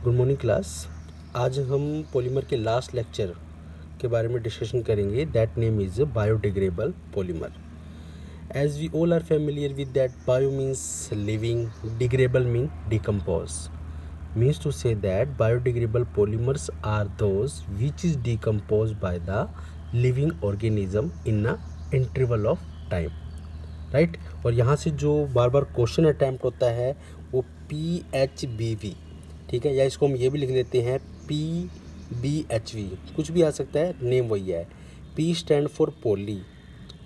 Good morning class. आज हम polymer के लास्ट लेक्चर के बारे में डिस्कशन करेंगे। That name is biodegradable polymer. As we all are familiar with that bio means living, degradable mean decompose. Means to say that biodegradable polymers are those which is decomposed by the living organism in a interval of time, right. और यहाँ से जो बार बार question attempt होता है वो PHBV, ठीक है, या इसको हम ये भी लिख लेते हैं PBHV, कुछ भी आ सकता है, नेम वही है। P स्टैंड फॉर पोली,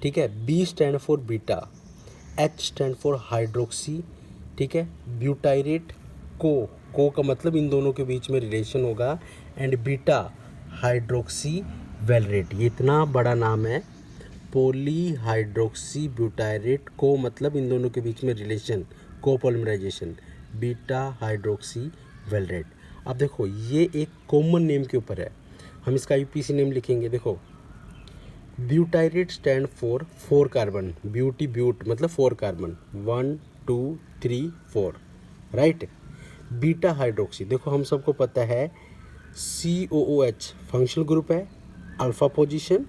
ठीक है, B stand for beta, H stand for hydroxy, ठीक है, ब्यूटाइरेट को का मतलब इन दोनों के बीच में रिलेशन होगा, एंड बीटा हाइड्रोक्सी वेलरेट, ये इतना बड़ा नाम है। पोली हाइड्रोक्सी ब्यूटाइरेट को मतलब इन दोनों के बीच में रिलेशन, कोपोलिमराइजेशन, बीटा हाइड्रोक्सी वेलरेट। अब देखो ये एक कॉमन नेम के ऊपर है, हम इसका यूपीसी नेम लिखेंगे। देखो butyrate stand for 4 carbon, but मतलब 4 कार्बन, 1 2 3 4, राइट। बीटा हाइड्रोक्सी, देखो हम सबको पता है COOH फंक्शनल ग्रुप है, अल्फा पोजीशन,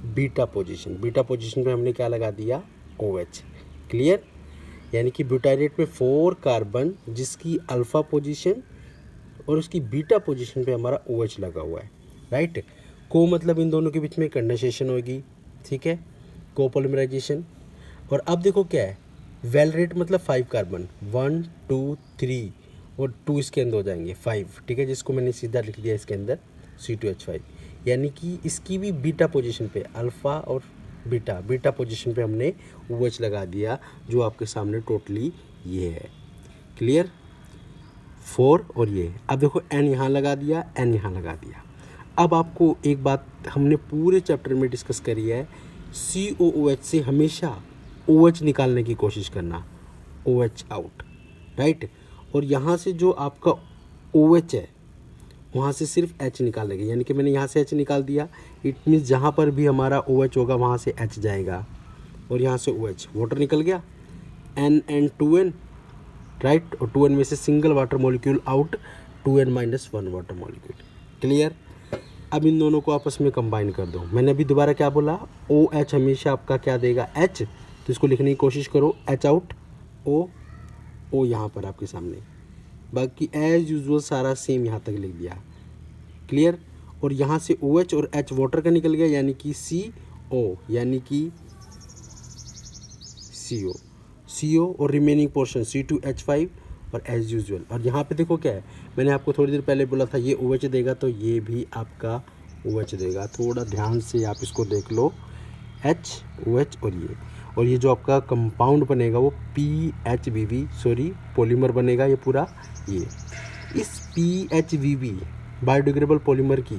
बीटा पोजीशन पे हमने क्या लगा दिया, OH। क्लियर, यानी कि ब्यूटाइरेट में 4 कार्बन जिसकी अल्फा पोजीशन और उसकी बीटा पोजीशन पे हमारा OH लगा हुआ है, राइट। को मतलब इन दोनों के बीच में कंडेंसेशन होगी, ठीक है, कोपोलिमराइजेशन। और अब देखो क्या है, वेलरेट मतलब 5 कार्बन, 1 2 3 और 2 इसके अंदर हो जाएंगे 5, ठीक है, जिसको मैंने सीधा लिख दिया इसके अंदर C2H5, यानी कि इसकी भी बीटा पोजीशन पे अल्फ़ा और बीटा पोजीशन पे हमने OH लगा दिया, जो आपके सामने टोटली ये है। क्लियर, 4 और ये। अब देखो N यहाँ लगा दिया, N यहाँ लगा दिया। अब आपको एक बात हमने पूरे चैप्टर में डिस्कस करी है, COOH से हमेशा OH निकालने की कोशिश करना, OH आउट, राइट। और यहाँ से जो आपका OH है वहाँ से सिर्फ H निकालेंगे, यानी कि मैंने यहाँ से H निकाल दिया, इट मीन्स जहाँ पर भी हमारा OH होगा वहाँ से H जाएगा, और यहाँ से OH, वाटर निकल गया, N 2N, राइट। और 2N में से single water molecule out, 2N-1 water molecule. Clear, अब इन दोनों को आपस में कंबाइन कर दो। मैंने अभी दोबारा क्या बोला, OH हमेशा आपका क्या देगा, H, तो इसको लिखने की कोशिश करो, H आउट, O यहाँ पर आपके सामने, बाकी एज यूजुअल सारा सेम यहाँ तक लिख दिया। क्लियर, और यहाँ से OH और H वाटर का निकल गया, यानी कि CO, यानी कि CO और रिमेनिंग पोर्शन C2H5 और एज यूजुअल। और यहाँ पे देखो क्या है, मैंने आपको थोड़ी देर पहले बोला था ये OH देगा, तो ये भी आपका OH देगा। थोड़ा ध्यान से आप इसको देख लो, H OH और ये जो आपका कंपाउंड बनेगा वो PHBV, पॉलीमर बनेगा ये पूरा। ये इस PHBV बायोडिग्रेडेबल पॉलीमर की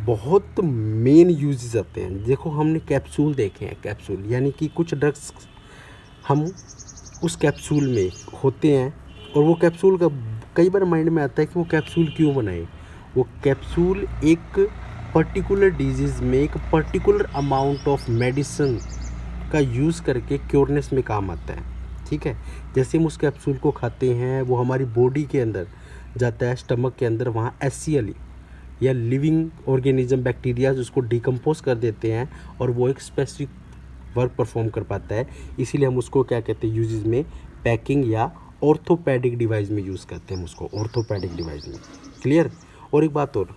बहुत मेन यूजेस आते हैं। देखो हमने कैप्सूल देखे हैं, कैप्सूल यानी कि कुछ ड्रग्स हम उस कैप्सूल में होते हैं, और वो कैप्सूल का कई बार माइंड में आता है कि वो कैप्सूल क्यों बनाए। वो कैप्सूल एक पर्टिकुलर डिजीज़ में एक पर्टिकुलर अमाउंट ऑफ मेडिसिन का यूज़ करके क्योरनेस में काम आता है, ठीक है। जैसे हम उस कैप्सूल को खाते हैं, वो हमारी बॉडी के अंदर जाता है, स्टमक के अंदर, वहाँ HCl या लिविंग ऑर्गेनिज्म बैक्टीरिया उसको डिकम्पोज कर देते हैं, और वो एक स्पेसिफिक वर्क परफॉर्म कर पाता है। इसीलिए हम उसको क्या कहते हैं, यूजेस में पैकिंग या ऑर्थोपेडिक डिवाइस में यूज़ करते हैं हम उसको, ऑर्थोपेडिक डिवाइस में। क्लियर, और एक बात और,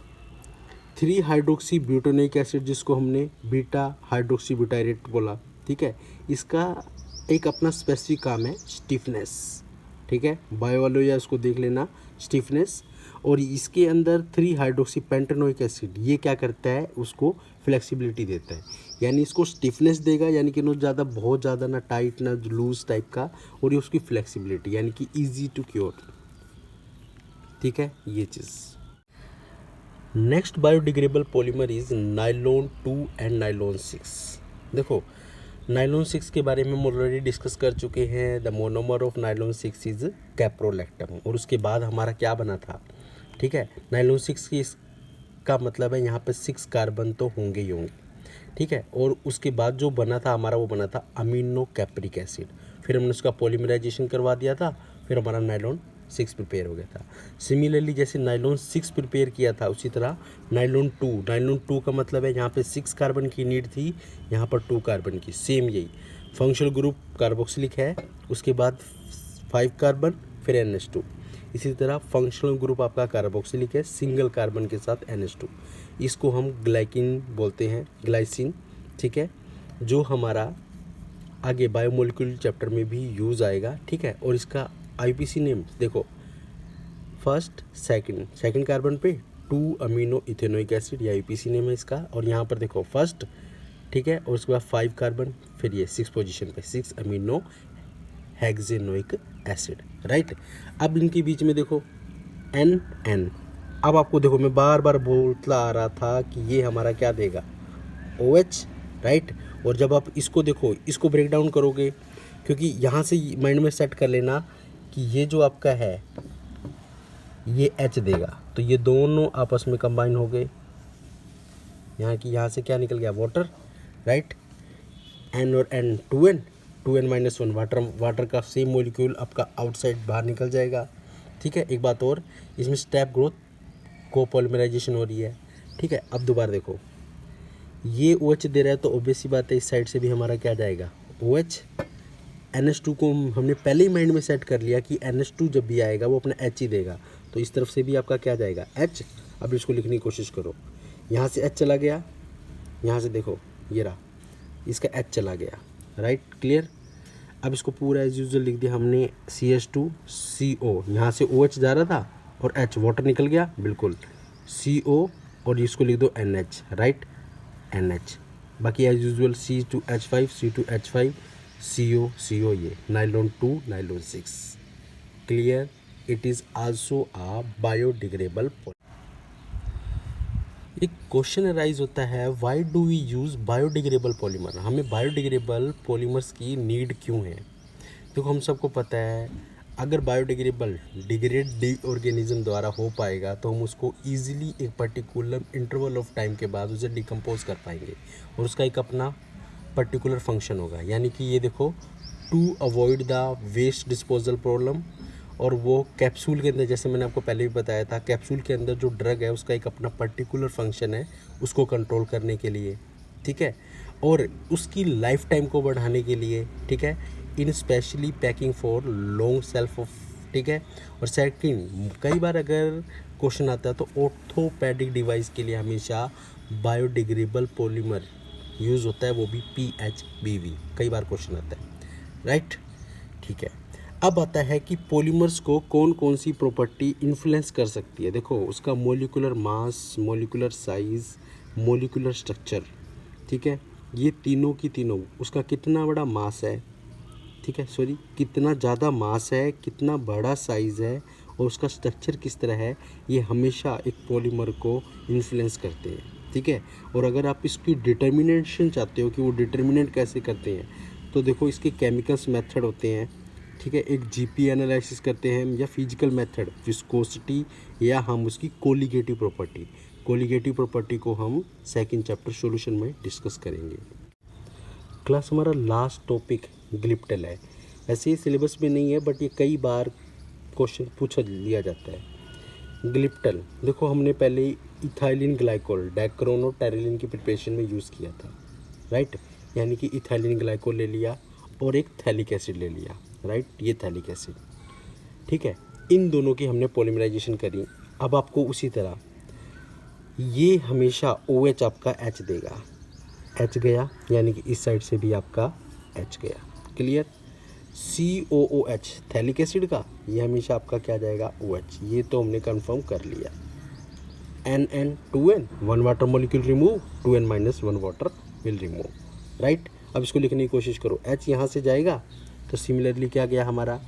3 हाइड्रोक्सी ब्यूटानोइक एसिड जिसको हमने बीटा हाइड्रोक्सी ब्यूटाइरेट बोला, ठीक है, इसका एक अपना स्पेसिफिक काम है स्टिफनेस, ठीक है, बायो वालो या इसको देख लेना, स्टिफनेस। और इसके अंदर 3 हाइड्रोक्सी पेंटानोइक एसिड ये क्या करता है, उसको फ्लेक्सिबिलिटी देता है, यानी इसको स्टिफनेस देगा, यानी कि ना ज़्यादा बहुत ज़्यादा ना टाइट ना लूज टाइप का, और ये उसकी फ्लेक्सिबिलिटी यानी कि ईजी टू क्योर, ठीक है, ये चीज़। Next biodegradable polymer is nylon 2 and nylon 6। देखो नायलॉन 6 के बारे में हम ऑलरेडी डिस्कस कर चुके हैं। The monomer of nylon 6 is caprolactam, और उसके बाद हमारा क्या बना था, ठीक है, नायलॉन 6 की इसका मतलब है यहाँ पे 6 कार्बन तो होंगे ही होंगे, ठीक है। और उसके बाद जो बना था हमारा, वो बना था अमीनो कैप्रिक एसिड, फिर हमने उसका पॉलीमराइजेशन करवा दिया था, फिर हमारा नायलॉन 6 प्रिपेयर हो गया था। सिमिलरली जैसे नाइलॉन 6 प्रिपेयर किया था, उसी तरह नाइलॉन 2 का मतलब है यहाँ पे 6 कार्बन की नीड थी, यहाँ पर 2 कार्बन की, सेम यही। फंक्शनल ग्रुप कार्बोक्सिलिक है, उसके बाद 5 कार्बन फिर NH2। इसी तरह फंक्शनल ग्रुप आपका कार्बोक्सिलिक है, सिंगल कार्बन के साथ NH2। इसको हम ग्लाइकिन बोलते हैं, ग्लाइसिन, ठीक है, जो हमारा आगे बायोमोलिक्यूल चैप्टर में भी यूज़ आएगा, ठीक है। और इसका IUPAC नेम देखो, फर्स्ट सेकंड कार्बन पे 2 अमीनो इथेनोइक एसिड, ये IUPAC नेम है इसका। और यहाँ पर देखो फर्स्ट, ठीक है, और उसके बाद 5 कार्बन, फिर ये 6 पोजीशन पे 6 अमीनो हेक्सेनोइक एसिड, राइट। अब इनके बीच में देखो NN। अब आपको देखो मैं बार बार बोलता आ रहा था कि ये हमारा क्या देगा, OH, राइट। और जब आप इसको देखो, इसको ब्रेक डाउन करोगे, क्योंकि यहाँ से माइंड में सेट कर लेना कि ये जो आपका है ये H देगा, तो ये दोनों आपस में कंबाइन हो गए, यहाँ से क्या निकल गया, वाटर, राइट। N और N 2N -1 वाटर का सेम मॉलिक्यूल आपका आउटसाइड बाहर निकल जाएगा, ठीक है। एक बात और, इसमें स्टेप ग्रोथ कोपॉलिमराइजेशन हो रही है, ठीक है। अब दोबारा देखो, ये OH दे रहा है, तो ऑब्वियस सी बात है इस साइड से भी हमारा क्या जाएगा, OH। NH2 को हमने पहले ही माइंड में सेट कर लिया कि NH2 जब भी आएगा वो अपना H ही देगा, तो इस तरफ से भी आपका क्या जाएगा, H। अब इसको लिखने की कोशिश करो, यहाँ से H चला गया, यहाँ से देखो ये रहा, इसका H चला गया, राइट, क्लियर। अब इसको पूरा एज यूजुअल लिख दिया हमने, CH2CO, यहाँ से OH जा रहा था और H वाटर निकल गया, बिल्कुल, CO, और इसको लिख दो NH, राइट, NH। बाकी एज यूजुअल C2H5 CO, ये nylon 2 nylon 6, clear. It is also a biodegradable. एक क्वेश्चन अराइज होता है, why do we use biodegradable polymer, हमें बायोडिग्रेडेबल पॉलीमर्स की नीड क्यों है। देखो हम सबको पता है, अगर बायोडिग्रेडेबल डिग्रेड ऑर्गेनिज्म द्वारा हो पाएगा तो हम उसको ईजिली एक पर्टिकुलर इंटरवल ऑफ टाइम के बाद उसे डिकम्पोज कर पाएंगे, और उसका एक अपना पर्टिकुलर फंक्शन होगा। यानी कि ये देखो, to avoid the waste disposal problem, और वो कैप्सूल के अंदर, जैसे मैंने आपको पहले भी बताया था, कैप्सूल के अंदर जो ड्रग है उसका एक अपना पर्टिकुलर फंक्शन है उसको कंट्रोल करने के लिए, ठीक है, और उसकी लाइफ टाइम को बढ़ाने के लिए, ठीक है, in specially packing for long shelf off, ठीक है। और सेकंड, कई बार अगर क्वेश्चन आता है तो ऑर्थोपेडिक डिवाइस के लिए हमेशा बायोडिग्रेडेबल पॉलीमर यूज़ होता है, वो भी PHBV, कई बार क्वेश्चन आता है, राइट, ठीक है। अब आता है कि पॉलीमर्स को कौन कौन सी प्रॉपर्टी इन्फ्लुएंस कर सकती है। देखो उसका molecular mass, molecular size, molecular structure, ठीक है, ये तीनों की तीनों, उसका कितना बड़ा मास है, ठीक है, सॉरी, कितना ज़्यादा मास है, कितना बड़ा साइज़ है, और उसका स्ट्रक्चर किस तरह है, ये हमेशा एक पॉलीमर को इन्फ्लुएंस करते हैं, ठीक है। और अगर आप इसकी डिटर्मिनेशन चाहते हो कि वो डिटर्मिनेंट कैसे करते हैं, तो देखो इसके केमिकल्स मेथड होते हैं, ठीक है। एक GP एनालिसिस करते हैं, या फिजिकल मेथड, विस्कोसिटी, या हम उसकी कोलिगेटिव प्रॉपर्टी को हम सेकंड चैप्टर सॉल्यूशन में डिस्कस करेंगे। क्लास हमारा लास्ट टॉपिक ग्लिप्टल है। ऐसे ही सिलेबस में नहीं है, बट ये कई बार क्वेश्चन पूछा लिया जाता है। ग्लिप्टल देखो, हमने पहले इथाइलिन ग्लाइकोल डेक्रोनोटेरिलिन की प्रिपरेशन में यूज़ किया था, राइट। यानी कि इथाइलिन ग्लाइकोल ले लिया और एक थैलिक एसिड ले लिया, राइट, ये थैलिक एसिड, ठीक है। इन दोनों की हमने पॉलीमराइजेशन करी। अब आपको उसी तरह ये हमेशा OH आपका H देगा, H गया, यानी कि इस साइड से भी आपका H गया, क्लियर। COOH थैलिक एसिड का, ये हमेशा आपका क्या जाएगा, OH, ये तो हमने कंफर्म कर लिया। NN 2N 1 water molecule remove, 2N - 1 water will remove, right. अब इसको लिखने की कोशिश करो, H यहाँ से जाएगा तो सिमिलरली क्या गया हमारा,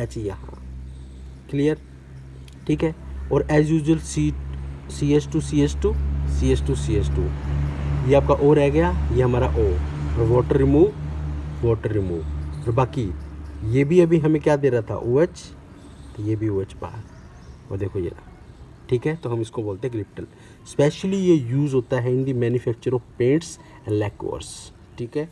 H यहाँ, क्लियर, ठीक है। और एज यूजुअल CH2 ये आपका O रह गया, ये हमारा O, और वाटर रिमूव, और बाकी ये भी अभी हमें क्या दे रहा था, OH, तो ये भी OH बाहर, और देखो ये रहा, ठीक है। तो हम इसको बोलते हैं ग्लिप्टल। स्पेशली ये यूज़ होता है इन दी मैन्युफैक्चर ऑफ पेंट्स एंड लैक्वर्स, ठीक है।